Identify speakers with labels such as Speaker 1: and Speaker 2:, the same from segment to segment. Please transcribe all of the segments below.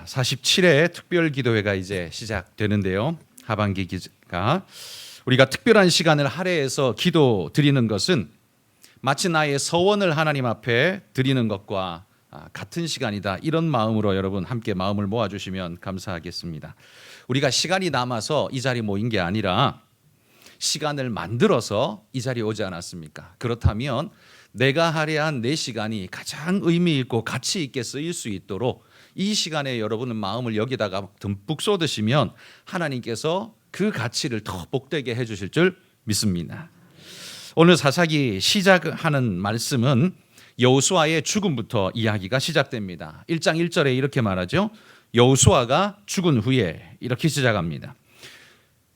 Speaker 1: 47회 특별기도회가 이제 시작되는데요. 하반기 기가 우리가 특별한 시간을 할애해서 기도 드리는 것은 마치 나의 서원을 하나님 앞에 드리는 것과 같은 시간이다. 이런 마음으로 여러분 함께 마음을 모아주시면 감사하겠습니다. 우리가 시간이 남아서 이 자리에 모인 게 아니라 시간을 만들어서 이 자리에 오지 않았습니까? 그렇다면 내가 할애한 내 시간이 가장 의미 있고 가치 있게 쓰일 수 있도록 이 시간에 여러분은 마음을 여기다가 듬뿍 쏟으시면 하나님께서 그 가치를 더 복되게 해주실 줄 믿습니다. 오늘 사사기 시작하는 말씀은 여호수아의 죽음부터 이야기가 시작됩니다. 1장 1절에 이렇게 말하죠. 여호수아가 죽은 후에 이렇게 시작합니다.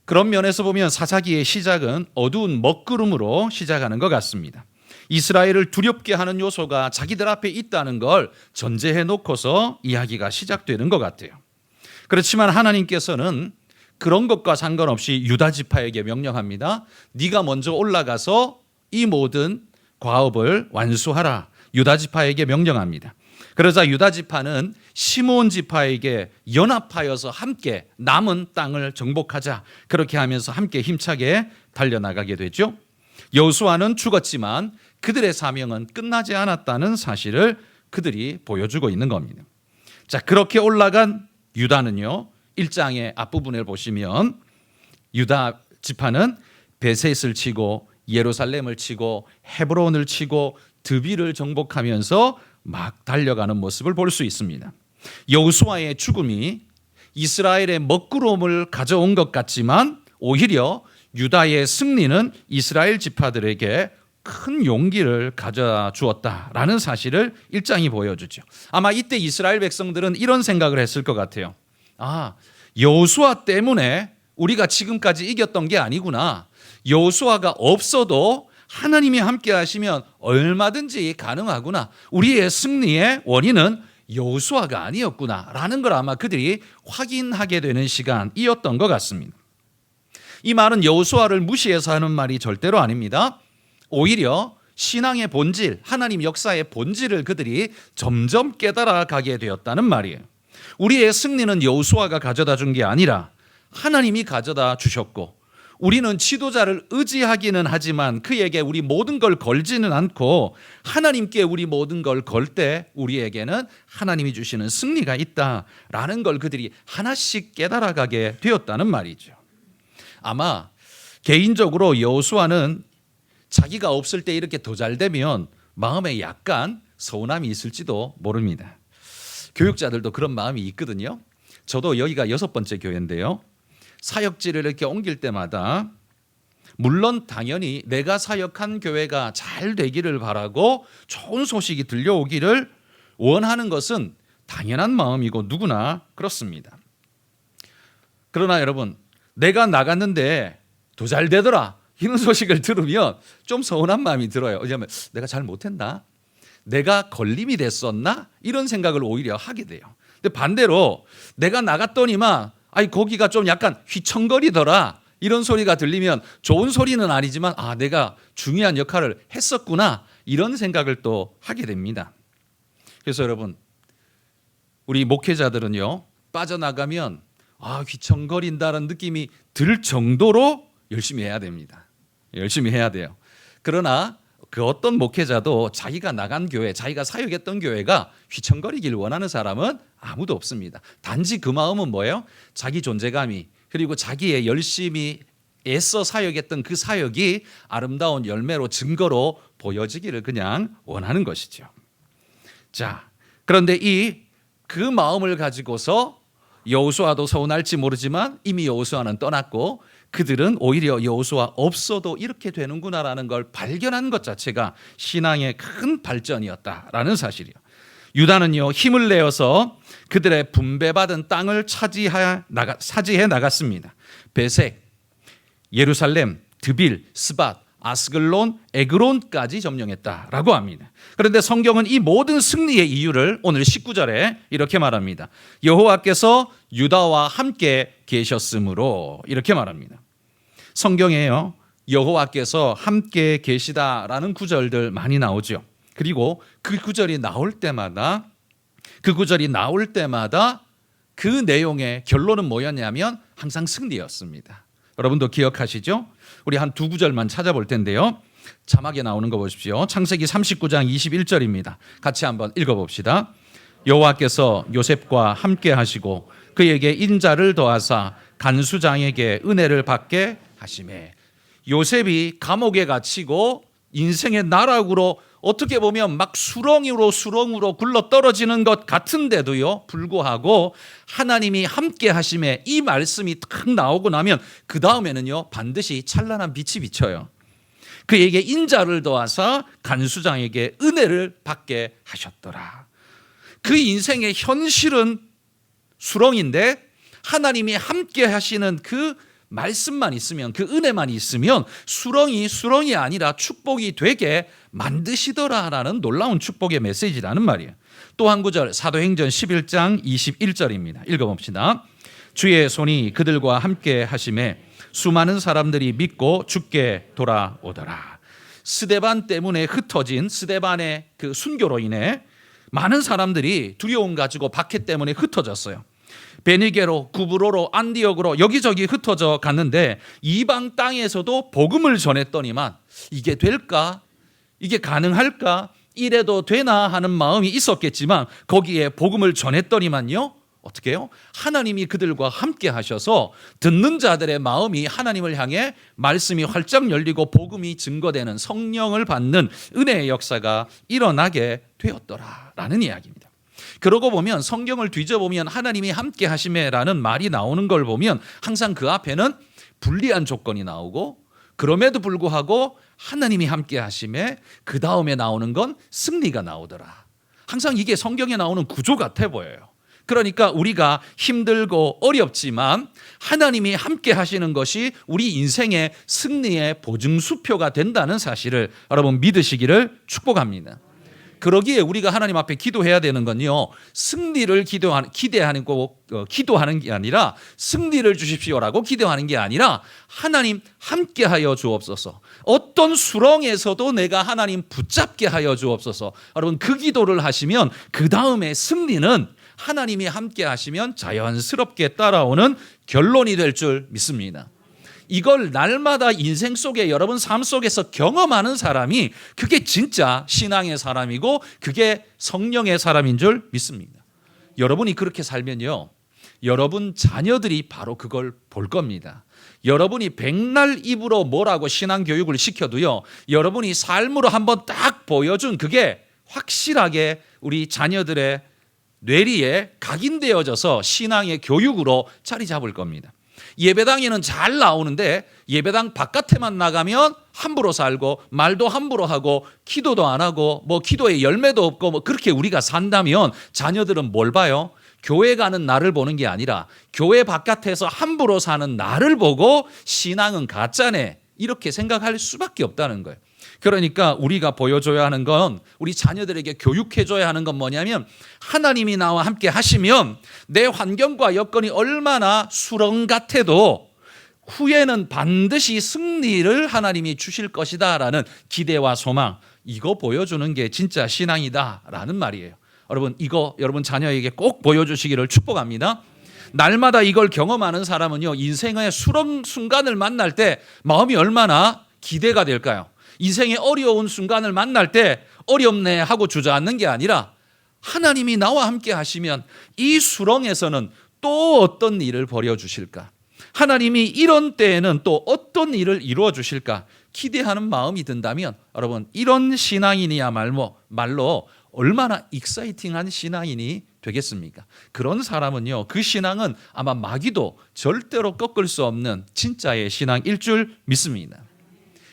Speaker 1: 그런 면에서 보면 사사기의 시작은 어두운 먹구름으로 시작하는 것 같습니다. 이스라엘을 두렵게 하는 요소가 자기들 앞에 있다는 걸 전제해 놓고서 이야기가 시작되는 것 같아요. 그렇지만 하나님께서는 그런 것과 상관없이 유다 지파에게 명령합니다. 네가 먼저 올라가서 이 모든 과업을 완수하라. 유다 지파에게 명령합니다. 그러자 유다 지파는 시므온 지파에게 연합하여서 함께 남은 땅을 정복하자. 그렇게 하면서 함께 힘차게 달려나가게 되죠. 여호수아는 죽었지만 그들의 사명은 끝나지 않았다는 사실을 그들이 보여주고 있는 겁니다. 자, 그렇게 올라간 유다는요, 1장의 앞부분을 보시면 유다 지파는 베셋을 치고 예루살렘을 치고 헤브론을 치고 드빌을 정복하면서 막 달려가는 모습을 볼 수 있습니다. 여호수아의 죽음이 이스라엘의 먹구름을 가져온 것 같지만 오히려 유다의 승리는 이스라엘 지파들에게 큰 용기를 가져다 주었다라는 사실을 1장이 보여주죠. 아마 이때 이스라엘 백성들은 이런 생각을 했을 것 같아요. 여호수아 때문에 우리가 지금까지 이겼던 게 아니구나. 여호수아가 없어도 하나님이 함께 하시면 얼마든지 가능하구나. 우리의 승리의 원인은 여호수아가 아니었구나 라는 걸 아마 그들이 확인하게 되는 시간이었던 것 같습니다. 이 말은 여호수아를 무시해서 하는 말이 절대로 아닙니다. 오히려 신앙의 본질, 하나님 역사의 본질을 그들이 점점 깨달아가게 되었다는 말이에요. 우리의 승리는 여호수아가 가져다 준 게 아니라 하나님이 가져다 주셨고, 우리는 지도자를 의지하기는 하지만 그에게 우리 모든 걸 걸지는 않고 하나님께 우리 모든 걸 걸 때 우리에게는 하나님이 주시는 승리가 있다라는 걸 그들이 하나씩 깨달아가게 되었다는 말이죠. 아마 개인적으로 여호수아는 자기가 없을 때 이렇게 더 잘 되면 마음에 약간 서운함이 있을지도 모릅니다. 교육자들도 그런 마음이 있거든요. 저도 여기가 6번째 교회인데요. 사역지를 이렇게 옮길 때마다 물론 당연히 내가 사역한 교회가 잘 되기를 바라고 좋은 소식이 들려오기를 원하는 것은 당연한 마음이고 누구나 그렇습니다. 그러나 여러분, 내가 나갔는데 더 잘 되더라 이런 소식을 들으면 좀 서운한 마음이 들어요. 왜냐하면 내가 잘 못했나? 내가 걸림이 됐었나? 이런 생각을 오히려 하게 돼요. 근데 반대로 내가 나갔더니만 거기가 좀 약간 휘청거리더라 이런 소리가 들리면 좋은 소리는 아니지만 내가 중요한 역할을 했었구나 이런 생각을 또 하게 됩니다. 그래서 여러분, 우리 목회자들은요, 빠져나가면 휘청거린다는 느낌이 들 정도로 열심히 해야 됩니다. 열심히 해야 돼요. 그러나 그 어떤 목회자도 자기가 나간 교회, 자기가 사역했던 교회가 휘청거리길 원하는 사람은 아무도 없습니다. 단지 그 마음은 뭐예요? 자기 존재감이, 그리고 자기의 열심히 애써 사역했던 그 사역이 아름다운 열매로 증거로 보여지기를 그냥 원하는 것이죠. 자, 그런데 그 마음을 가지고서 여호수아도 서운할지 모르지만 이미 여호수아는 떠났고 그들은 오히려 여호수아 없어도 이렇게 되는구나라는 걸 발견한 것 자체가 신앙의 큰 발전이었다라는 사실이에요. 유다는요, 힘을 내어서 그들의 분배받은 땅을 차지해 나갔습니다. 베색, 예루살렘, 드빌, 스밧, 아스글론, 에그론까지 점령했다라고 합니다. 그런데 성경은 이 모든 승리의 이유를 오늘 19절에 이렇게 말합니다. 여호와께서 유다와 함께 계셨으므로 이렇게 말합니다. 성경에요, 여호와께서 함께 계시다라는 구절들 많이 나오죠. 그리고 그 구절이 나올 때마다 그 내용의 결론은 뭐였냐면 항상 승리였습니다. 여러분도 기억하시죠? 우리 한 두 구절만 찾아볼 텐데요. 자막에 나오는 거 보십시오. 창세기 39장 21절입니다. 같이 한번 읽어봅시다. 여호와께서 요셉과 함께 하시고 그에게 인자를 더하사 간수장에게 은혜를 받게 하시매. 요셉이 감옥에 갇히고 인생의 나락으로 어떻게 보면 막 수렁으로 굴러 떨어지는 것 같은데도요 불구하고 하나님이 함께 하심에 이 말씀이 딱 나오고 나면 그 다음에는요 반드시 찬란한 빛이 비쳐요. 그에게 인자를 더하사 간수장에게 은혜를 받게 하셨더라. 그 인생의 현실은 수렁인데 하나님이 함께 하시는 그 말씀만 있으면, 그 은혜만 있으면 수렁이 아니라 축복이 되게 만드시더라라는 놀라운 축복의 메시지라는 말이에요. 또 한 구절 사도행전 11장 21절입니다. 읽어봅시다. 주의 손이 그들과 함께 하심에 수많은 사람들이 믿고 주께 돌아오더라. 스데반 때문에 흩어진 스데반의 그 순교로 인해 많은 사람들이 두려움 가지고 박해 때문에 흩어졌어요. 베니게로, 구브로로, 안디옥으로 여기저기 흩어져 갔는데 이방 땅에서도 복음을 전했더니만 이게 될까? 이게 가능할까? 이래도 되나 하는 마음이 있었겠지만 거기에 복음을 전했더니만요. 어떻게 해요? 하나님이 그들과 함께 하셔서 듣는 자들의 마음이 하나님을 향해 말씀이 활짝 열리고 복음이 증거되는 성령을 받는 은혜의 역사가 일어나게 되었더라라는 이야기입니다. 그러고 보면 성경을 뒤져보면 하나님이 함께 하심에라는 말이 나오는 걸 보면 항상 그 앞에는 불리한 조건이 나오고 그럼에도 불구하고 하나님이 함께 하심에 그 다음에 나오는 건 승리가 나오더라. 항상 이게 성경에 나오는 구조 같아 보여요. 그러니까 우리가 힘들고 어렵지만 하나님이 함께 하시는 것이 우리 인생의 승리의 보증수표가 된다는 사실을 여러분 믿으시기를 축복합니다. 그러기에 우리가 하나님 앞에 기도해야 되는 건요, 승리를 기도하는 게 아니라 승리를 주십시오라고 기도하는 게 아니라 하나님 함께하여 주옵소서. 어떤 수렁에서도 내가 하나님 붙잡게 하여 주옵소서. 여러분 그 기도를 하시면 그 다음에 승리는 하나님이 함께 하시면 자연스럽게 따라오는 결론이 될 줄 믿습니다. 이걸 날마다 인생 속에 여러분 삶 속에서 경험하는 사람이 그게 진짜 신앙의 사람이고 그게 성령의 사람인 줄 믿습니다. 여러분이 그렇게 살면요, 여러분 자녀들이 바로 그걸 볼 겁니다. 여러분이 백날 입으로 뭐라고 신앙 교육을 시켜도요, 여러분이 삶으로 한번 딱 보여준 그게 확실하게 우리 자녀들의 뇌리에 각인되어져서 신앙의 교육으로 자리 잡을 겁니다. 예배당에는 잘 나오는데 예배당 바깥에만 나가면 함부로 살고 말도 함부로 하고 기도도 안 하고 뭐 기도에 열매도 없고 뭐 그렇게 우리가 산다면 자녀들은 뭘 봐요? 교회 가는 나를 보는 게 아니라 교회 바깥에서 함부로 사는 나를 보고 신앙은 가짜네 이렇게 생각할 수밖에 없다는 거예요. 그러니까 우리가 보여줘야 하는 건, 우리 자녀들에게 교육해줘야 하는 건 뭐냐면 하나님이 나와 함께 하시면 내 환경과 여건이 얼마나 수렁 같아도 후에는 반드시 승리를 하나님이 주실 것이다 라는 기대와 소망, 이거 보여주는 게 진짜 신앙이다 라는 말이에요. 여러분 이거 여러분 자녀에게 꼭 보여주시기를 축복합니다. 날마다 이걸 경험하는 사람은요, 인생의 수렁 순간을 만날 때 마음이 얼마나 기대가 될까요? 인생의 어려운 순간을 만날 때 어렵네 하고 주저앉는 게 아니라 하나님이 나와 함께 하시면 이 수렁에서는 또 어떤 일을 벌여주실까? 하나님이 이런 때에는 또 어떤 일을 이루어 주실까? 기대하는 마음이 든다면 여러분 이런 신앙인이야말로 얼마나 익사이팅한 신앙인이 되겠습니까? 그런 사람은요, 그 신앙은 아마 마귀도 절대로 꺾을 수 없는 진짜의 신앙일 줄 믿습니다.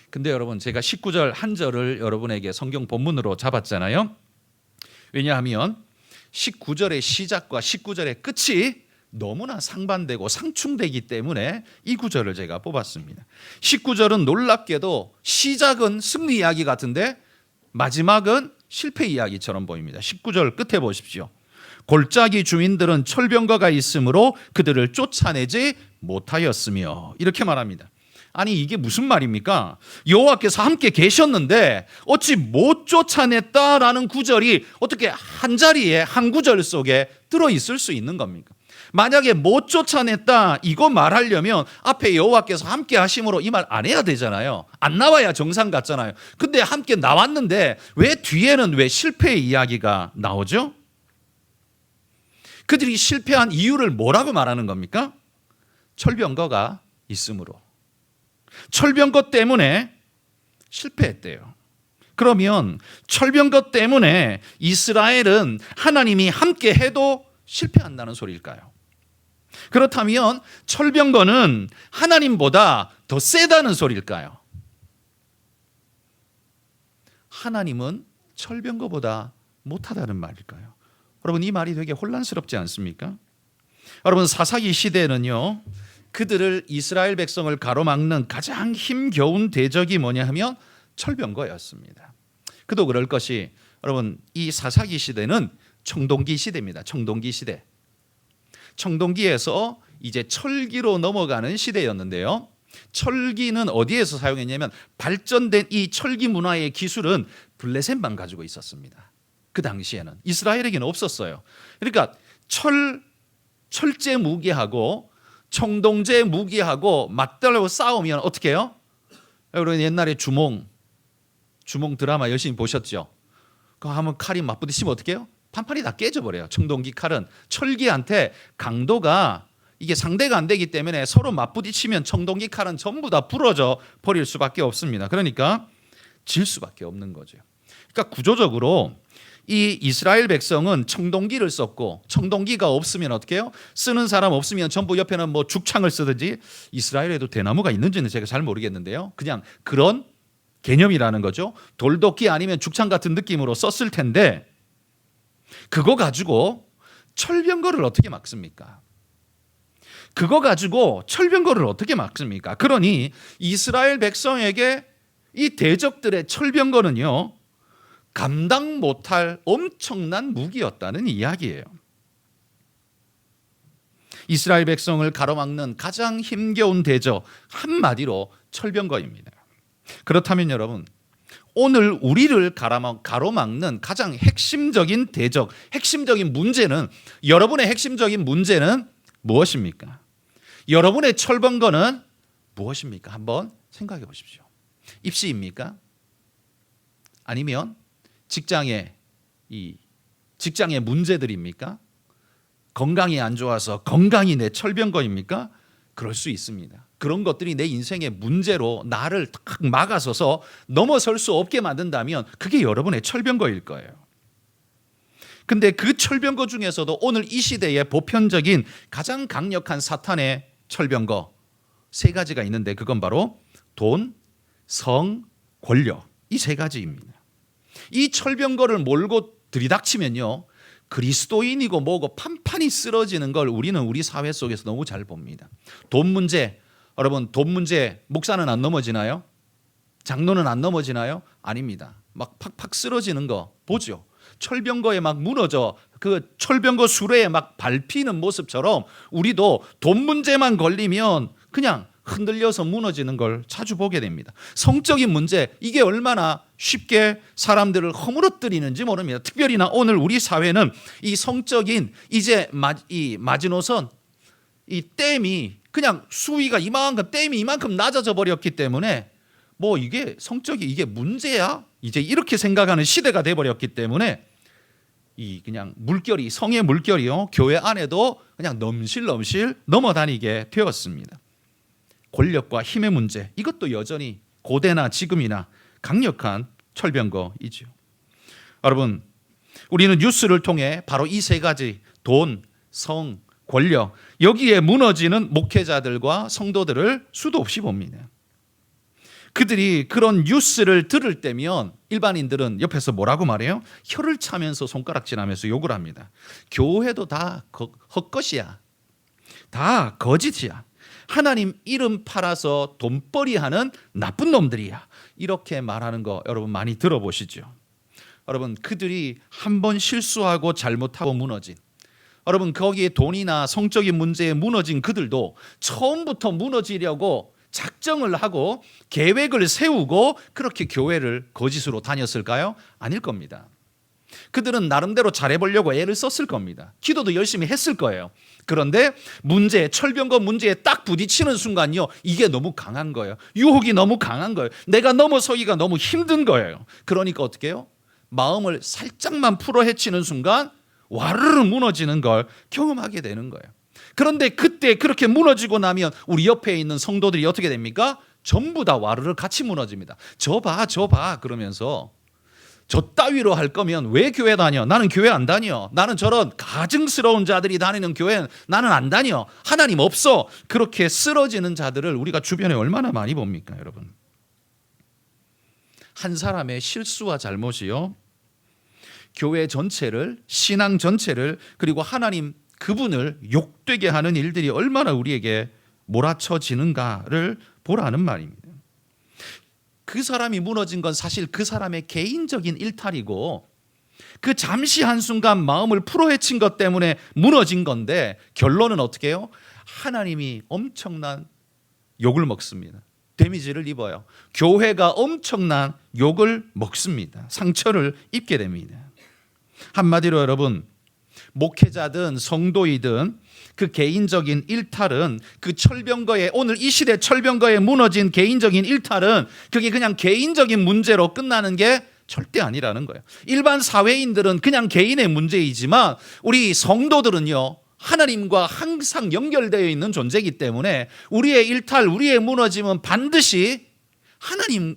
Speaker 1: 근데 여러분 제가 19절 한 절을 여러분에게 성경 본문으로 잡았잖아요. 왜냐하면 19절의 시작과 19절의 끝이 너무나 상반되고 상충되기 때문에 이 구절을 제가 뽑았습니다. 19절은 놀랍게도 시작은 승리 이야기 같은데 마지막은 실패 이야기처럼 보입니다. 19절 끝에 보십시오. 골짜기 주민들은 철병거가 있으므로 그들을 쫓아내지 못하였으며, 이렇게 말합니다. 아니 이게 무슨 말입니까? 여호와께서 함께 계셨는데 어찌 못 쫓아냈다라는 구절이 어떻게 한 자리에 한 구절 속에 들어있을 수 있는 겁니까? 만약에 못 쫓아냈다 이거 말하려면 앞에 여호와께서 함께 하심으로 이 말 안 해야 되잖아요. 안 나와야 정상 같잖아요. 근데 함께 나왔는데 왜 뒤에는 왜 실패의 이야기가 나오죠? 그들이 실패한 이유를 뭐라고 말하는 겁니까? 철병거가 있으므로. 철병거 때문에 실패했대요. 그러면 철병거 때문에 이스라엘은 하나님이 함께 해도 실패한다는 소리일까요? 그렇다면 철병거는 하나님보다 더 세다는 소리일까요? 하나님은 철병거보다 못하다는 말일까요? 여러분, 이 말이 되게 혼란스럽지 않습니까? 여러분, 사사기 시대에는요, 그들을 이스라엘 백성을 가로막는 가장 힘겨운 대적이 뭐냐 하면 철병거였습니다. 그도 그럴 것이, 여러분, 이 사사기 시대는 청동기 시대입니다. 청동기 시대. 청동기에서 이제 철기로 넘어가는 시대였는데요. 철기는 어디에서 사용했냐면 발전된 이 철기 문화의 기술은 블레셋만 가지고 있었습니다. 그 당시에는 이스라엘에게는 없었어요. 그러니까 철제 무기하고 청동제 무기하고 맞들고 싸우면 어떻게 해요? 여러분, 옛날에 주몽 드라마 열심히 보셨죠? 그거 하면 칼이 맞부딪히면 어떻게 해요? 판판이 다 깨져버려요. 청동기 칼은 철기한테 강도가 이게 상대가 안 되기 때문에 서로 맞부딪히면 청동기 칼은 전부 다 부러져 버릴 수밖에 없습니다. 그러니까 질 수밖에 없는 거죠. 그러니까 구조적으로 이 이스라엘 백성은 청동기를 썼고, 청동기가 없으면 어떻게 해요? 쓰는 사람 없으면 전부 옆에는 뭐 죽창을 쓰든지, 이스라엘에도 대나무가 있는지는 제가 잘 모르겠는데요. 그냥 그런 개념이라는 거죠. 돌도끼 아니면 죽창 같은 느낌으로 썼을 텐데, 그거 가지고 철병거를 어떻게 막습니까? 그거 가지고 철병거를 어떻게 막습니까? 그러니 이스라엘 백성에게 이 대적들의 철병거는요, 감당 못할 엄청난 무기였다는 이야기예요. 이스라엘 백성을 가로막는 가장 힘겨운 대적, 한마디로 철병거입니다. 그렇다면 여러분, 오늘 우리를 가로막는 가장 핵심적인 대적, 핵심적인 문제는, 여러분의 핵심적인 문제는 무엇입니까? 여러분의 철병거는 무엇입니까? 한번 생각해 보십시오. 입시입니까? 아니면 직장의 문제들입니까? 건강이 안 좋아서 건강이 내 철병거입니까? 그럴 수 있습니다. 그런 것들이 내 인생의 문제로 나를 탁 막아서서 넘어설 수 없게 만든다면 그게 여러분의 철병거일 거예요. 근데 그 철병거 중에서도 오늘 이 시대의 보편적인 가장 강력한 사탄의 철병거 세 가지가 있는데, 그건 바로 돈, 성, 권력, 이 세 가지입니다. 이 철병거를 몰고 들이닥치면요, 그리스도인이고 뭐고 판판이 쓰러지는 걸 우리는 우리 사회 속에서 너무 잘 봅니다. 돈 문제, 여러분, 돈 문제 목사는 안 넘어지나요? 장로는 안 넘어지나요? 아닙니다. 막 팍팍 쓰러지는 거 보죠. 철병거에 막 무너져 그 철병거 수레에 막 밟히는 모습처럼 우리도 돈 문제만 걸리면 그냥 흔들려서 무너지는 걸 자주 보게 됩니다. 성적인 문제, 이게 얼마나 쉽게 사람들을 허물어뜨리는지 모릅니다. 특별히나 오늘 우리 사회는 이 성적인 이제 이 마지노선, 이 댐이 그냥 수위가 댐이 이만큼 낮아져 버렸기 때문에 뭐 이게 성적이 이게 문제야? 이제 이렇게 생각하는 시대가 돼 버렸기 때문에 이 그냥 물결이, 성의 물결이요, 교회 안에도 그냥 넘실넘실 넘어다니게 되었습니다. 권력과 힘의 문제, 이것도 여전히 고대나 지금이나 강력한 철병거이죠. 여러분, 우리는 뉴스를 통해 바로 이 세 가지, 돈, 성, 권력, 여기에 무너지는 목회자들과 성도들을 수도 없이 봅니다. 그들이 그런 뉴스를 들을 때면 일반인들은 옆에서 뭐라고 말해요? 혀를 차면서 손가락질하면서 욕을 합니다. 교회도 다 헛것이야. 다 거짓이야. 하나님 이름 팔아서 돈벌이하는 나쁜 놈들이야. 이렇게 말하는 거 여러분 많이 들어보시죠? 여러분, 그들이 한 번 실수하고 잘못하고 무너진, 여러분 거기에 돈이나 성적인 문제에 무너진 그들도 처음부터 무너지려고 작정을 하고 계획을 세우고 그렇게 교회를 거짓으로 다녔을까요? 아닐 겁니다. 그들은 나름대로 잘해보려고 애를 썼을 겁니다. 기도도 열심히 했을 거예요. 그런데 철병거 문제에 딱 부딪히는 순간요, 이게 너무 강한 거예요. 유혹이 너무 강한 거예요. 내가 넘어서기가 너무 힘든 거예요. 그러니까 어떻게 해요? 마음을 살짝만 풀어 헤치는 순간 와르르 무너지는 걸 경험하게 되는 거예요. 그런데 그때 그렇게 무너지고 나면 우리 옆에 있는 성도들이 어떻게 됩니까? 전부 다 와르르 같이 무너집니다. 저 봐 그러면서 저 따위로 할 거면 왜 교회 다녀? 나는 교회 안 다녀. 나는 저런 가증스러운 자들이 다니는 교회는 나는 안 다녀. 하나님 없어. 그렇게 쓰러지는 자들을 우리가 주변에 얼마나 많이 봅니까, 여러분? 한 사람의 실수와 잘못이요, 교회 전체를, 신앙 전체를, 그리고 하나님 그분을 욕되게 하는 일들이 얼마나 우리에게 몰아쳐지는가를 보라는 말입니다. 그 사람이 무너진 건 사실 그 사람의 개인적인 일탈이고, 그 잠시 한순간 마음을 풀어헤친 것 때문에 무너진 건데, 결론은 어떻게 해요? 하나님이 엄청난 욕을 먹습니다. 데미지를 입어요. 교회가 엄청난 욕을 먹습니다. 상처를 입게 됩니다. 한마디로 여러분, 목회자든 성도이든 그 개인적인 일탈은, 그 철병거에, 오늘 이 시대 철병거에 무너진 개인적인 일탈은 그게 그냥 개인적인 문제로 끝나는 게 절대 아니라는 거예요. 일반 사회인들은 그냥 개인의 문제이지만 우리 성도들은요, 하나님과 항상 연결되어 있는 존재이기 때문에 우리의 일탈, 우리의 무너짐은 반드시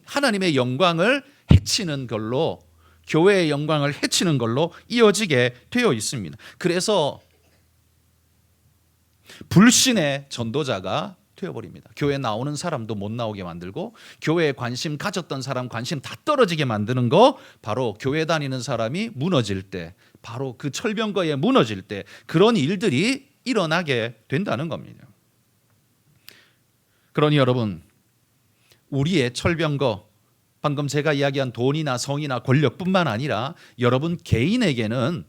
Speaker 1: 하나님의 영광을 해치는 걸로, 교회의 영광을 해치는 걸로 이어지게 되어 있습니다. 그래서 불신의 전도자가 되어버립니다. 교회에 나오는 사람도 못 나오게 만들고, 교회에 관심 가졌던 사람 관심 다 떨어지게 만드는 거, 바로 교회 다니는 사람이 무너질 때, 바로 그 철병거에 무너질 때 그런 일들이 일어나게 된다는 겁니다. 그러니 여러분, 우리의 철병거, 방금 제가 이야기한 돈이나 성이나 권력뿐만 아니라 여러분 개인에게는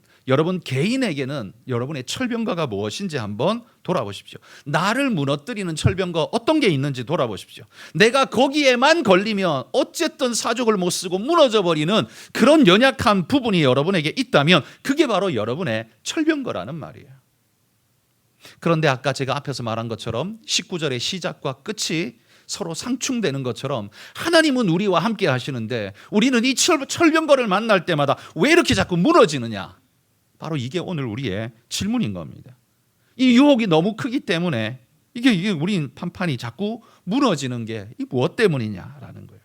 Speaker 1: 여러분의 철병거가 무엇인지 한번 돌아보십시오. 나를 무너뜨리는 철병거 어떤 게 있는지 돌아보십시오. 내가 거기에만 걸리면 어쨌든 사족을 못 쓰고 무너져 버리는 그런 연약한 부분이 여러분에게 있다면 그게 바로 여러분의 철병거라는 말이에요. 그런데 아까 제가 앞에서 말한 것처럼 19절의 시작과 끝이 서로 상충되는 것처럼 하나님은 우리와 함께 하시는데 우리는 이 철병거를 만날 때마다 왜 이렇게 자꾸 무너지느냐? 바로 이게 오늘 우리의 질문인 겁니다. 이 유혹이 너무 크기 때문에 이게 우리 판판이 자꾸 무너지는 게 이 무엇 때문이냐라는 거예요.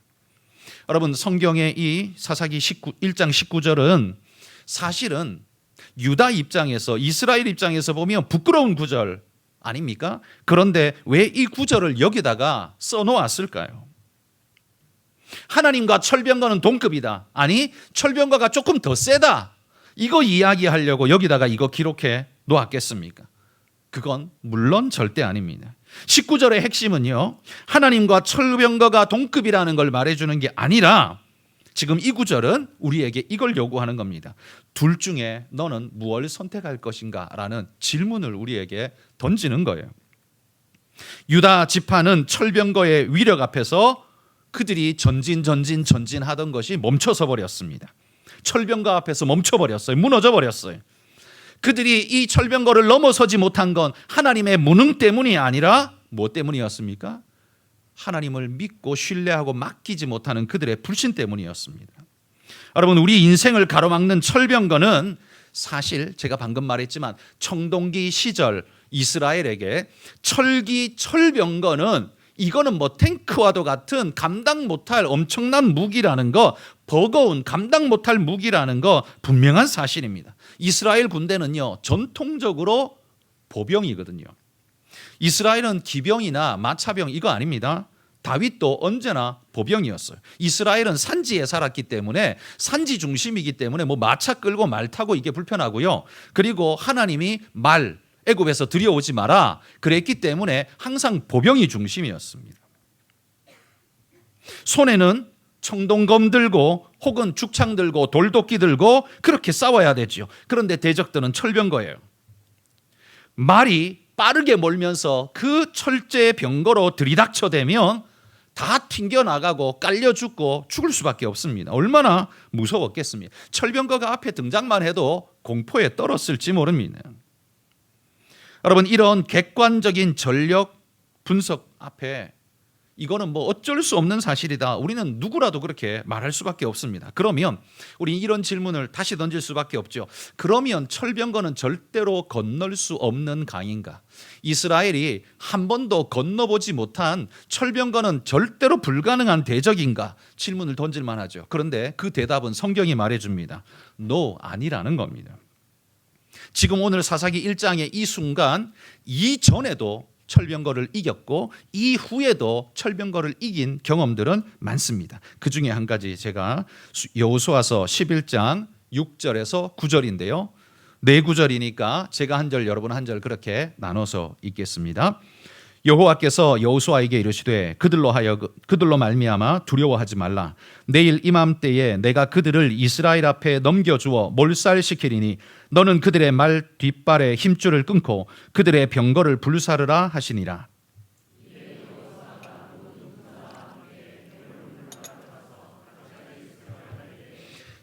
Speaker 1: 여러분, 성경의 이 사사기 1장 19절은 사실은 유다 입장에서, 이스라엘 입장에서 보면 부끄러운 구절 아닙니까? 그런데 왜 이 구절을 여기다가 써놓았을까요? 하나님과 철병거는 동급이다. 아니, 철병거가 조금 더 세다. 이거 이야기하려고 여기다가 이거 기록해 놓았겠습니까? 그건 물론 절대 아닙니다. 19절의 핵심은요, 하나님과 철병거가 동급이라는 걸 말해주는 게 아니라 지금 이 구절은 우리에게 이걸 요구하는 겁니다. 둘 중에 너는 무엇을 선택할 것인가? 라는 질문을 우리에게 던지는 거예요. 유다 지파는 철병거의 위력 앞에서 그들이 전진하던 것이 멈춰서 버렸습니다. 철병거 앞에서 멈춰버렸어요. 무너져 버렸어요. 그들이 이 철병거를 넘어서지 못한 건 하나님의 무능 때문이 아니라 뭐 때문이었습니까? 하나님을 믿고 신뢰하고 맡기지 못하는 그들의 불신 때문이었습니다. 여러분, 우리 인생을 가로막는 철병거는 사실 제가 방금 말했지만 청동기 시절 이스라엘에게 철병거는 이거는 뭐 탱크와도 같은 감당 못할 엄청난 무기라는 거, 버거운 감당 못할 무기라는 거 분명한 사실입니다. 이스라엘 군대는요, 전통적으로 보병이거든요. 이스라엘은 기병이나 마차병 이거 아닙니다. 다윗도 언제나 보병이었어요. 이스라엘은 산지에 살았기 때문에, 산지 중심이기 때문에 뭐 마차 끌고 말 타고 이게 불편하고요. 그리고 하나님이 말 애굽에서 들여오지 마라 그랬기 때문에 항상 보병이 중심이었습니다. 손에는 청동검 들고 혹은 죽창 들고 돌도끼 들고 그렇게 싸워야 되죠. 그런데 대적들은 철병거예요. 말이 빠르게 몰면서 그 철제 병거로 들이닥쳐대면 다 튕겨나가고 깔려 죽고 죽을 수밖에 없습니다. 얼마나 무서웠겠습니까? 철병거가 앞에 등장만 해도 공포에 떨었을지 모릅니다. 여러분, 이런 객관적인 전력 분석 앞에 이거는 뭐 어쩔 수 없는 사실이다, 우리는 누구라도 그렇게 말할 수밖에 없습니다. 그러면 우리 이런 질문을 다시 던질 수밖에 없죠. 그러면 철병거는 절대로 건널 수 없는 강인가? 이스라엘이 한 번도 건너보지 못한 철병거는 절대로 불가능한 대적인가? 질문을 던질 만하죠. 그런데 그 대답은 성경이 말해줍니다. No, 아니라는 겁니다. 지금 오늘 사사기 1장의 이 순간 이전에도 철병거를 이겼고 이후에도 철병거를 이긴 경험들은 많습니다. 그 중에 한 가지 제가 여호수아서 11장 6절에서 9절인데요. 네 구절이니까 제가 한 절 여러분 한 절 그렇게 나눠서 읽겠습니다. 여호와께서 여호수아에게 이르시되 그들로 말미암아 두려워하지 말라. 내일 이맘때에 내가 그들을 이스라엘 앞에 넘겨주어 몰살시키리니 너는 그들의 말 뒷발에 힘줄을 끊고 그들의 병거를 불사르라 하시니라.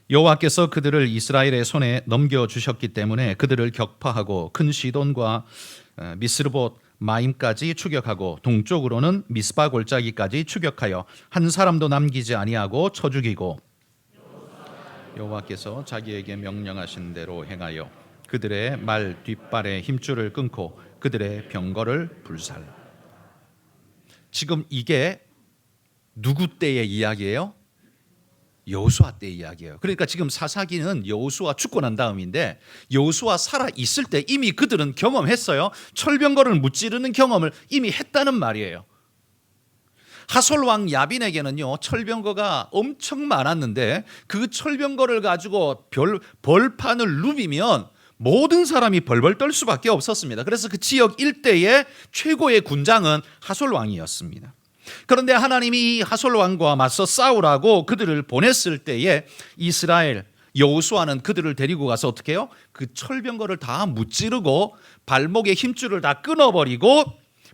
Speaker 1: 여호와께서 그들을 이스라엘의 손에 넘겨주셨기 때문에 그들을 격파하고 큰 시돈과 미스르봇 마임까지 추격하고 동쪽으로는 미스바 골짜기까지 추격하여 한 사람도 남기지 아니하고 쳐 죽이고 여호와께서 자기에게 명령하신 대로 행하여 그들의 말 뒷발에 힘줄을 끊고 그들의 병거를 불살. 지금 이게 누구 때의 이야기예요? 여호수아 때 이야기예요. 그러니까 지금 사사기는 여호수아 죽고 난 다음인데 여호수아 살아 있을 때 이미 그들은 경험했어요. 철병거를 무찌르는 경험을 이미 했다는 말이에요. 하솔 왕 야빈에게는요 철병거가 엄청 많았는데 그 철병거를 가지고 벌판을 누비면 모든 사람이 벌벌 떨 수밖에 없었습니다. 그래서 그 지역 일대의 최고의 군장은 하솔 왕이었습니다. 그런데 하나님이 이 하솔 왕과 맞서 싸우라고 그들을 보냈을 때에 이스라엘 여호수아는 그들을 데리고 가서 어떻게 해요? 그 철병거를 다 무찌르고 발목의 힘줄을 다 끊어버리고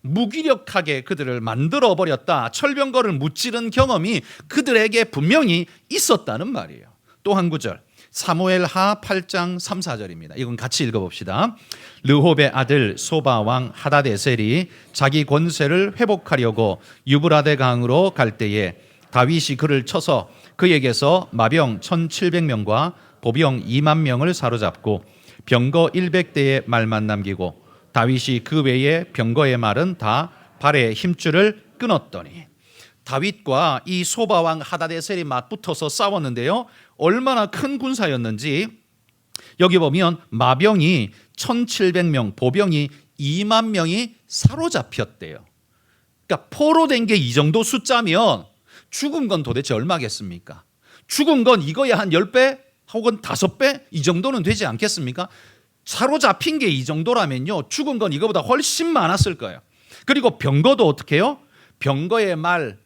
Speaker 1: 무기력하게 그들을 만들어버렸다. 철병거를 무찌른 경험이 그들에게 분명히 있었다는 말이에요. 또 한 구절 사무엘하 8장 3, 4절입니다. 이건 같이 읽어봅시다. 르홉의 아들 소바 왕 하다데셀이 자기 권세를 회복하려고 유브라데 강으로 갈 때에 다윗이 그를 쳐서 그에게서 마병 1700명과 보병 2만 명을 사로잡고 병거 100대의 말만 남기고 다윗이 그 외에 병거의 말은 다 발에 힘줄을 끊었더니 다윗과 이 소바왕 하다데셀이 맞붙어서 싸웠는데요. 얼마나 큰 군사였는지 여기 보면 마병이 1700명, 보병이 2만 명이 사로잡혔대요. 그러니까 포로된 게 이 정도 숫자면 죽은 건 도대체 얼마겠습니까? 죽은 건 이거야 한 10배 혹은 5배 이 정도는 되지 않겠습니까? 사로잡힌 게 이 정도라면요 죽은 건 이거보다 훨씬 많았을 거예요. 그리고 병거도 어떻게 해요? 병거의 말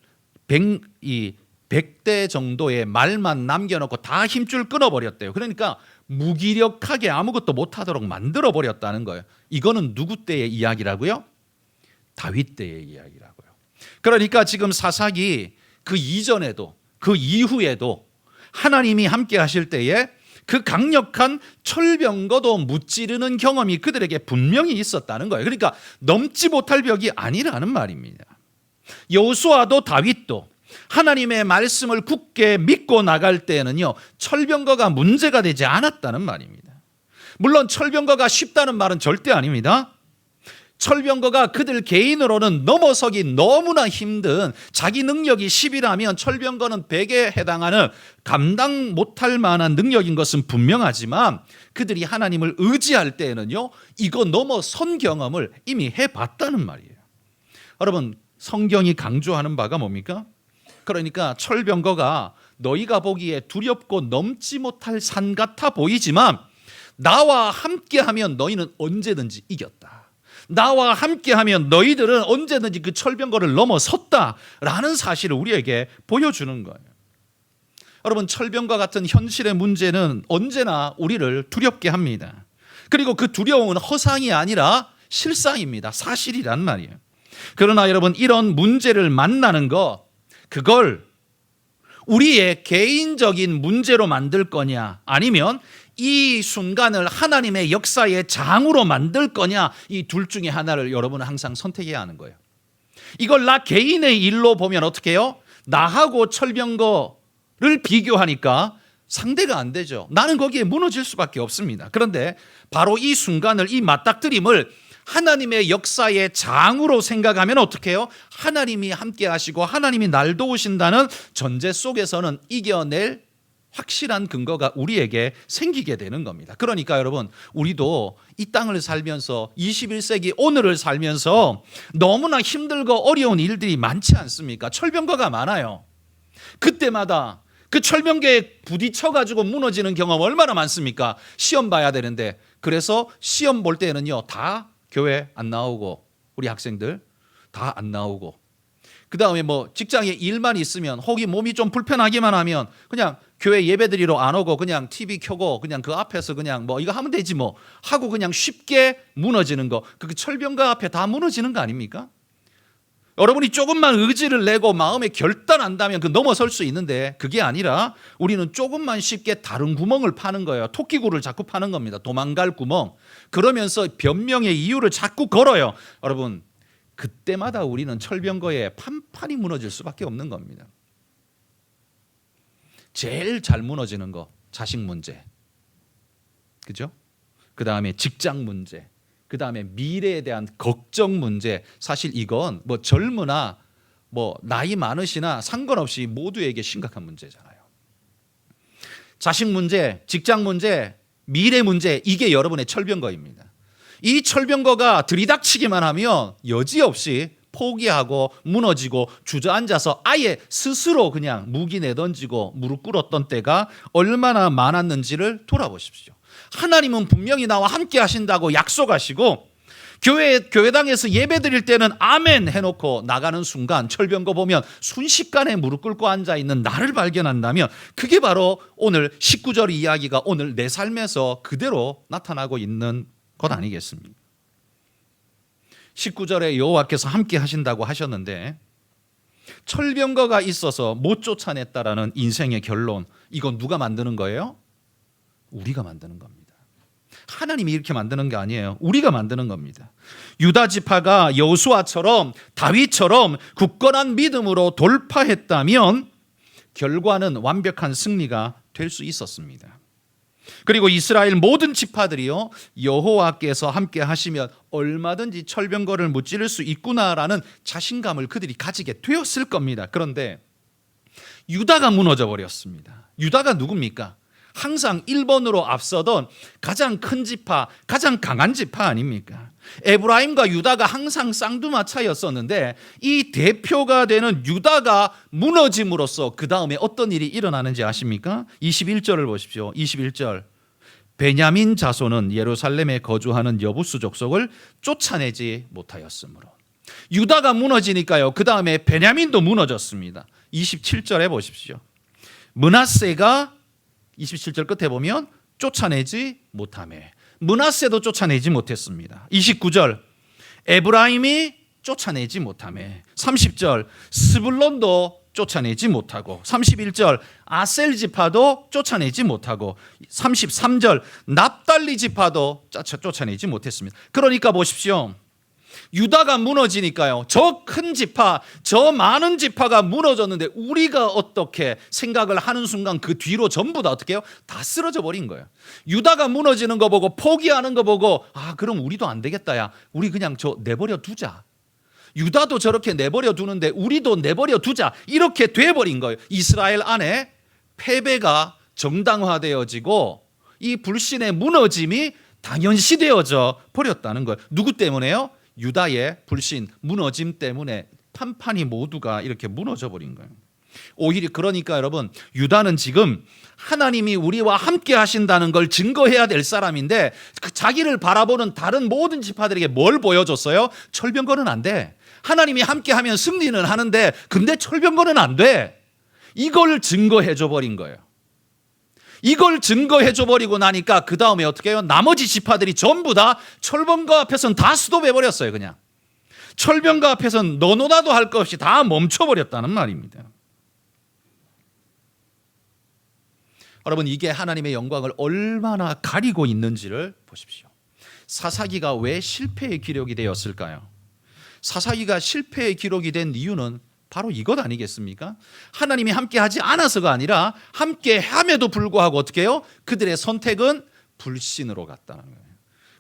Speaker 1: 100대 정도의 말만 남겨놓고 다 힘줄 끊어버렸대요. 그러니까 무기력하게 아무것도 못하도록 만들어버렸다는 거예요. 이거는 누구 때의 이야기라고요? 다윗 때의 이야기라고요. 그러니까 지금 사사기 그 이전에도 그 이후에도 하나님이 함께 하실 때에 그 강력한 철병거도 무찌르는 경험이 그들에게 분명히 있었다는 거예요. 그러니까 넘지 못할 벽이 아니라는 말입니다. 여호수아도 다윗도 하나님의 말씀을 굳게 믿고 나갈 때에는요 철병거가 문제가 되지 않았다는 말입니다. 물론 철병거가 쉽다는 말은 절대 아닙니다. 철병거가 그들 개인으로는 넘어서기 너무나 힘든, 자기 능력이 10이라면 철병거는 100에 해당하는 감당 못할 만한 능력인 것은 분명하지만 그들이 하나님을 의지할 때에는요 이거 넘어선 경험을 이미 해봤다는 말이에요. 여러분, 성경이 강조하는 바가 뭡니까? 그러니까 철병거가 너희가 보기에 두렵고 넘지 못할 산 같아 보이지만 나와 함께하면 너희는 언제든지 이겼다. 나와 함께하면 너희들은 언제든지 그 철병거를 넘어섰다라는 사실을 우리에게 보여주는 거예요. 여러분, 철병과 같은 현실의 문제는 언제나 우리를 두렵게 합니다. 그리고 그 두려움은 허상이 아니라 실상입니다. 사실이란 말이에요. 그러나 여러분, 이런 문제를 만나는 것, 그걸 우리의 개인적인 문제로 만들 거냐, 아니면 이 순간을 하나님의 역사의 장으로 만들 거냐, 이 둘 중에 하나를 여러분은 항상 선택해야 하는 거예요. 이걸 나 개인의 일로 보면 어떻게 해요? 나하고 철병거를 비교하니까 상대가 안 되죠. 나는 거기에 무너질 수밖에 없습니다. 그런데 바로 이 순간을, 이 맞닥뜨림을 하나님의 역사의 장으로 생각하면 어떻게 해요? 하나님이 함께 하시고 하나님이 날 도우신다는 전제 속에서는 이겨낼 확실한 근거가 우리에게 생기게 되는 겁니다. 그러니까 여러분, 우리도 이 땅을 살면서 21세기 오늘을 살면서 너무나 힘들고 어려운 일들이 많지 않습니까? 철병거가 많아요. 그때마다 그 철병거에 부딪혀가지고 무너지는 경험 얼마나 많습니까? 시험 봐야 되는데, 그래서 시험 볼 때는요, 다 교회 안 나오고, 우리 학생들 다 안 나오고, 그 다음에 뭐 직장에 일만 있으면, 혹이 몸이 좀 불편하기만 하면 그냥 교회 예배드리러 안 오고 그냥 TV 켜고 그냥 그 앞에서 그냥 뭐 이거 하면 되지 뭐 하고 그냥 쉽게 무너지는 거, 그 철병거 앞에 다 무너지는 거 아닙니까? 여러분이 조금만 의지를 내고 마음에 결단한다면 그 넘어설 수 있는데, 그게 아니라 우리는 조금만 쉽게 다른 구멍을 파는 거예요. 토끼굴을 자꾸 파는 겁니다. 도망갈 구멍. 그러면서 변명의 이유를 자꾸 걸어요. 여러분, 그때마다 우리는 철병거에 판판이 무너질 수밖에 없는 겁니다. 제일 잘 무너지는 거, 자식 문제, 그죠? 그 다음에 직장 문제, 그 다음에 미래에 대한 걱정 문제. 사실 이건 뭐 젊으나 뭐 나이 많으시나 상관없이 모두에게 심각한 문제잖아요. 자식 문제, 직장 문제, 미래 문제, 이게 여러분의 철병거입니다. 이 철병거가 들이닥치기만 하면 여지없이 포기하고 무너지고 주저앉아서 아예 스스로 그냥 무기 내던지고 무릎 꿇었던 때가 얼마나 많았는지를 돌아보십시오. 하나님은 분명히 나와 함께 하신다고 약속하시고, 교회당에서 예배 드릴 때는 아멘 해놓고 나가는 순간 철병거 보면 순식간에 무릎 꿇고 앉아있는 나를 발견한다면, 그게 바로 오늘 19절 이야기가 오늘 내 삶에서 그대로 나타나고 있는 것 아니겠습니까? 19절에 여호와께서 함께 하신다고 하셨는데, 철병거가 있어서 못 쫓아냈다라는 인생의 결론, 이건 누가 만드는 거예요? 우리가 만드는 겁니다. 하나님이 이렇게 만드는 게 아니에요. 우리가 만드는 겁니다. 유다 지파가 여호수아처럼 다윗처럼 굳건한 믿음으로 돌파했다면 결과는 완벽한 승리가 될 수 있었습니다. 그리고 이스라엘 모든 지파들이요, 여호와께서 함께 하시면 얼마든지 철병거를 무찌를 수 있구나라는 자신감을 그들이 가지게 되었을 겁니다. 그런데 유다가 무너져 버렸습니다. 유다가 누굽니까? 항상 1번으로 앞서던 가장 큰 지파, 가장 강한 지파 아닙니까? 에브라임과 유다가 항상 쌍두마차였었는데, 이 대표가 되는 유다가 무너짐으로써 그 다음에 어떤 일이 일어나는지 아십니까? 21절을 보십시오. 21절. 베냐민 자손은 예루살렘에 거주하는 여부수 족속을 쫓아내지 못하였으므로. 유다가 무너지니까요, 그 다음에 베냐민도 무너졌습니다. 27절에 보십시오. 므낫세가 27절 끝에 보면 쫓아내지 못하매, 므낫세도 쫓아내지 못했습니다. 29절, 에브라임이 쫓아내지 못하매. 30절, 스불론도 쫓아내지 못하고. 31절, 아셀 지파도 쫓아내지 못하고. 33절, 납달리 지파도 쫓아내지 못했습니다. 그러니까 보십시오, 유다가 무너지니까요, 저 큰 지파, 저 많은 지파가 무너졌는데 우리가 어떻게 생각을 하는 순간 그 뒤로 전부 다 어떻게 해요? 다 쓰러져 버린 거예요. 유다가 무너지는 거 보고, 포기하는 거 보고, 아 그럼 우리도 안 되겠다, 야 우리 그냥 저 내버려 두자. 유다도 저렇게 내버려 두는데 우리도 내버려 두자, 이렇게 돼버린 거예요. 이스라엘 안에 패배가 정당화되어지고 이 불신의 무너짐이 당연시되어져 버렸다는 거예요. 누구 때문에요? 유다의 불신, 무너짐 때문에 판판이 모두가 이렇게 무너져 버린 거예요. 오히려 그러니까 여러분, 유다는 지금 하나님이 우리와 함께 하신다는 걸 증거해야 될 사람인데, 그 자기를 바라보는 다른 모든 지파들에게 뭘 보여줬어요? 철병거는 안 돼. 하나님이 함께 하면 승리는 하는데, 근데 철병거는 안 돼. 이걸 증거해 줘 버린 거예요. 이걸 증거해 줘 버리고 나니까 그 다음에 어떻게 해요? 나머지 지파들이 전부 다 철병거 앞에서는 다 스톱해 버렸어요. 그냥 철병거 앞에서는 너노나도 할 것 없이 다 멈춰 버렸다는 말입니다. 여러분, 이게 하나님의 영광을 얼마나 가리고 있는지를 보십시오. 사사기가 왜 실패의 기록이 되었을까요? 사사기가 실패의 기록이 된 이유는 바로 이것 아니겠습니까? 하나님이 함께하지 않아서가 아니라 함께함에도 불구하고 어떻게 해요? 그들의 선택은 불신으로 갔다는 거예요.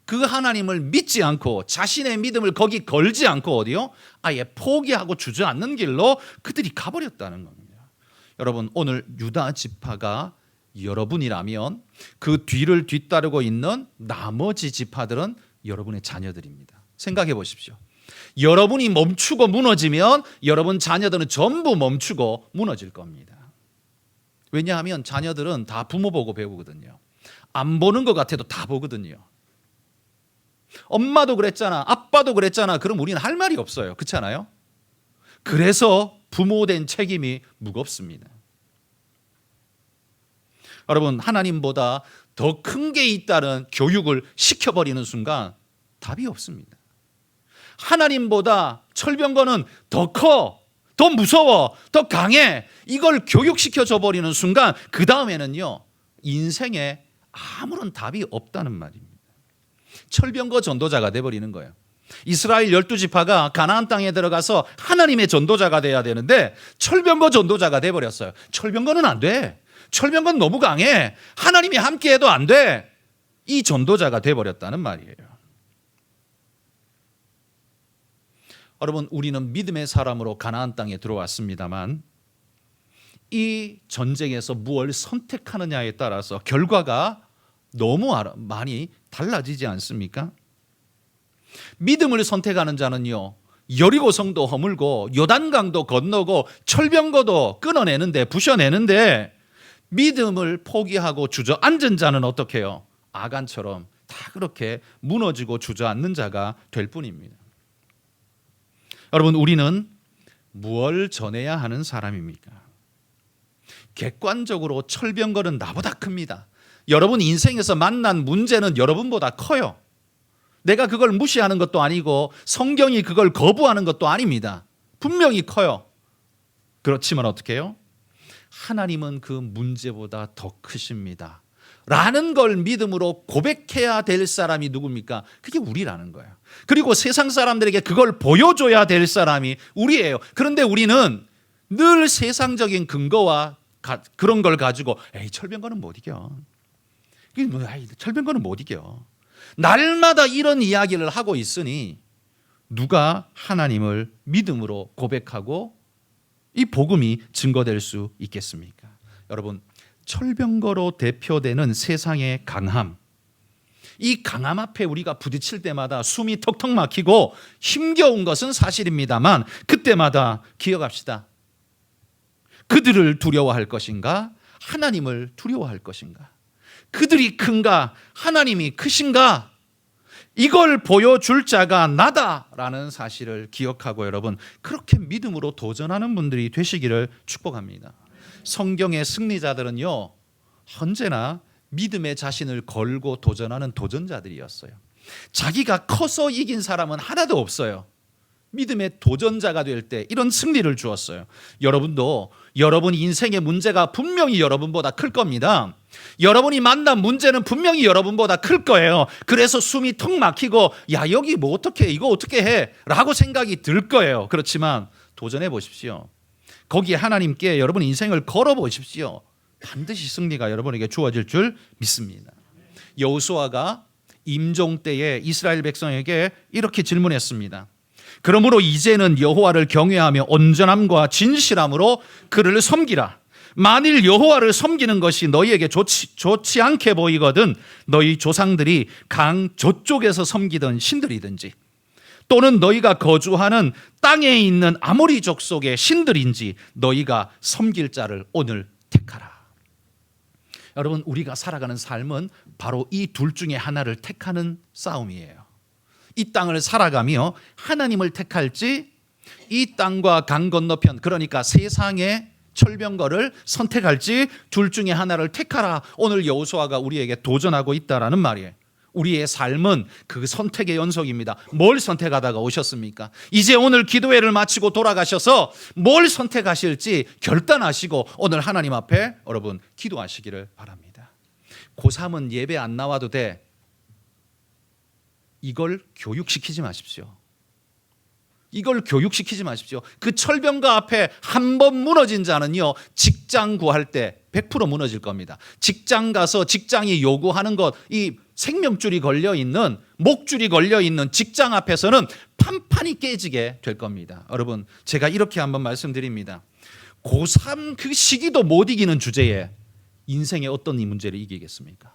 Speaker 1: 그 하나님을 믿지 않고 자신의 믿음을 거기 걸지 않고 어디요? 아예 포기하고 주저앉는 길로 그들이 가버렸다는 겁니다. 여러분, 오늘 유다 지파가 여러분이라면 그 뒤를 뒤따르고 있는 나머지 지파들은 여러분의 자녀들입니다. 생각해 보십시오. 여러분이 멈추고 무너지면 여러분 자녀들은 전부 멈추고 무너질 겁니다. 왜냐하면 자녀들은 다 부모 보고 배우거든요. 안 보는 것 같아도 다 보거든요. 엄마도 그랬잖아, 아빠도 그랬잖아. 그럼 우리는 할 말이 없어요. 그렇지 않아요? 그래서 부모된 책임이 무겁습니다. 여러분, 하나님보다 더 큰 게 있다는 교육을 시켜버리는 순간 답이 없습니다. 하나님보다 철병거는 더 커, 더 무서워, 더 강해. 이걸 교육시켜줘 버리는 순간 그 다음에는요, 인생에 아무런 답이 없다는 말입니다. 철병거 전도자가 돼버리는 거예요. 이스라엘 12지파가 가나안 땅에 들어가서 하나님의 전도자가 돼야 되는데 철병거 전도자가 돼버렸어요. 철병거는 안 돼. 철병거는 너무 강해. 하나님이 함께해도 안 돼. 이 전도자가 돼버렸다는 말이에요. 여러분, 우리는 믿음의 사람으로 가나안 땅에 들어왔습니다만 이 전쟁에서 무엇을 선택하느냐에 따라서 결과가 너무 많이 달라지지 않습니까? 믿음을 선택하는 자는요, 여리고성도 허물고 요단강도 건너고 철병거도 끊어내는데, 부셔내는데, 믿음을 포기하고 주저앉은 자는 어떻게 해요? 아간처럼 다 그렇게 무너지고 주저앉는 자가 될 뿐입니다. 여러분, 우리는 무엇을 전해야 하는 사람입니까? 객관적으로 철병거는 나보다 큽니다. 여러분 인생에서 만난 문제는 여러분보다 커요. 내가 그걸 무시하는 것도 아니고 성경이 그걸 거부하는 것도 아닙니다. 분명히 커요. 그렇지만 어떻게 해요? 하나님은 그 문제보다 더 크십니다 라는 걸 믿음으로 고백해야 될 사람이 누굽니까? 그게 우리라는 거예요. 그리고 세상 사람들에게 그걸 보여줘야 될 사람이 우리예요. 그런데 우리는 늘 세상적인 근거와 그런 걸 가지고 에이, 철병거는 못 이겨. 철병거는 못 이겨. 날마다 이런 이야기를 하고 있으니 누가 하나님을 믿음으로 고백하고 이 복음이 증거될 수 있겠습니까? 여러분, 철병거로 대표되는 세상의 강함, 이 강함 앞에 우리가 부딪힐 때마다 숨이 턱턱 막히고 힘겨운 것은 사실입니다만 그때마다 기억합시다. 그들을 두려워할 것인가? 하나님을 두려워할 것인가? 그들이 큰가? 하나님이 크신가? 이걸 보여줄 자가 나다라는 사실을 기억하고 여러분, 그렇게 믿음으로 도전하는 분들이 되시기를 축복합니다. 성경의 승리자들은요, 언제나 믿음의 자신을 걸고 도전하는 도전자들이었어요. 자기가 커서 이긴 사람은 하나도 없어요. 믿음의 도전자가 될 때 이런 승리를 주었어요. 여러분도 여러분 인생의 문제가 분명히 여러분보다 클 겁니다. 여러분이 만난 문제는 분명히 여러분보다 클 거예요. 그래서 숨이 턱 막히고 야, 여기 뭐 어떻게 해? 이거 어떻게 해? 라고 생각이 들 거예요. 그렇지만 도전해 보십시오. 거기에 하나님께 여러분 인생을 걸어 보십시오. 반드시 승리가 여러분에게 주어질 줄 믿습니다. 여호수아가 임종 때에 이스라엘 백성에게 이렇게 질문했습니다. 그러므로 이제는 여호와를 경외하며 온전함과 진실함으로 그를 섬기라. 만일 여호와를 섬기는 것이 너희에게 좋지 않게 보이거든 너희 조상들이 강 저쪽에서 섬기던 신들이든지 또는 너희가 거주하는 땅에 있는 아모리 족속의 신들인지 너희가 섬길 자를 오늘 택하라. 여러분, 우리가 살아가는 삶은 바로 이 둘 중에 하나를 택하는 싸움이에요. 이 땅을 살아가며 하나님을 택할지 이 땅과 강 건너편, 그러니까 세상의 철병거를 선택할지 둘 중에 하나를 택하라. 오늘 여호수아가 우리에게 도전하고 있다라는 말이에요. 우리의 삶은 그 선택의 연속입니다. 뭘 선택하다가 오셨습니까? 이제 오늘 기도회를 마치고 돌아가셔서 뭘 선택하실지 결단하시고 오늘 하나님 앞에 여러분 기도하시기를 바랍니다. 고3은 예배 안 나와도 돼. 이걸 교육시키지 마십시오. 이걸 교육시키지 마십시오. 그 철병가 앞에 한 번 무너진 자는요, 직장 구할 때 100% 무너질 겁니다. 직장 가서 직장이 요구하는 것, 이 생명줄이 걸려있는, 목줄이 걸려있는 직장 앞에서는 판판이 깨지게 될 겁니다. 여러분, 제가 이렇게 한번 말씀드립니다. 고3 그 시기도 못 이기는 주제에 인생의 어떤 이 문제를 이기겠습니까?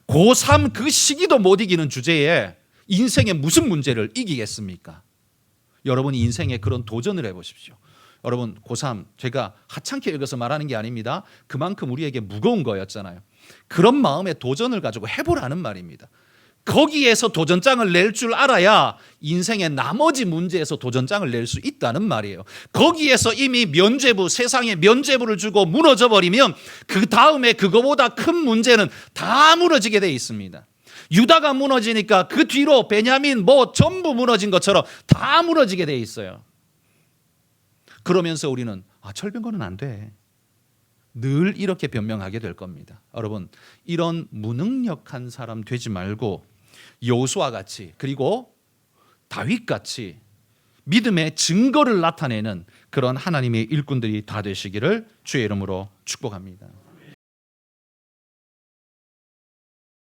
Speaker 1: 고3 그 시기도 못 이기는 주제에 인생의 무슨 문제를 이기겠습니까? 여러분이 인생에 그런 도전을 해보십시오. 여러분, 고3 제가 하찮게 여겨서 말하는 게 아닙니다. 그만큼 우리에게 무거운 거였잖아요. 그런 마음의 도전을 가지고 해보라는 말입니다. 거기에서 도전장을 낼 줄 알아야 인생의 나머지 문제에서 도전장을 낼 수 있다는 말이에요. 거기에서 이미 면죄부, 세상에 면죄부를 주고 무너져 버리면 그 다음에 그거보다 큰 문제는 다 무너지게 돼 있습니다. 유다가 무너지니까 그 뒤로 베냐민 전부 무너진 것처럼 다 무너지게 돼 있어요. 그러면서 우리는 철병거는 안 돼. 늘 이렇게 변명하게 될 겁니다. 여러분, 이런 무능력한 사람 되지 말고 여호수아 같이, 그리고 다윗 같이 믿음의 증거를 나타내는 그런 하나님의 일꾼들이 다 되시기를 주의 이름으로 축복합니다.